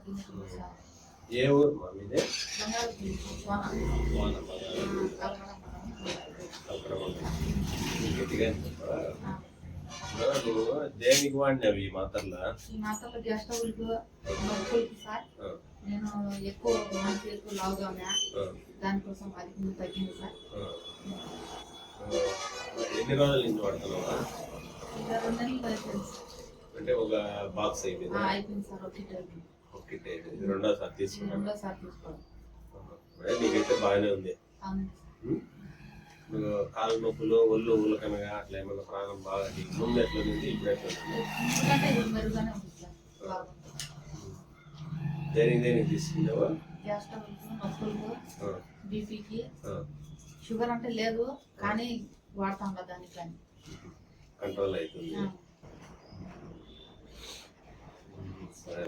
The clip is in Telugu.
తగ్గినట్టు సార్. ఏ ఊరు మా మీదే? నువ్వు దేనికి వాడినవి ఈ మాత్రలు? ఈ మాత్రలు గ్యాస్ ట్రబుల్కి, నొప్పులకి సార్. నేను ఎక్కువ మంచి ఎక్కువ లావుగా ఉన్నా, దానికోసం అది తగ్గింది సార్. ఎన్ని రోజుల నుంచి వాడుతున్నావా? ఇంకా 2 నెలలు అయిపోయింది సార్. అంటే ఒక బాక్స్ అయిపోయింది? అయిపోయింది సార్. ఒకటి ఇది రెండోసారి తీసుకున్నాను. రెండోసారి తీసుకోవడం. నీకైతే బాగానే ఉంది. కాలు నొప్పులు, ఒళ్ళు ఊలకనగా అట్లా ఏమన్నా ప్రాణం బాగా ముందు ఎట్లా ఉంది, ఇప్పుడు ఎట్లా దేనికి తీసుకున్నావా? గ్యాస్ ట్రబుల్స్, నొప్పులు, బీపీకి. షుగర్ అంటే లేదు కానీ వాడతాం కదా దానికి కానీ కంట్రోల్ అవుతుంది. సరే.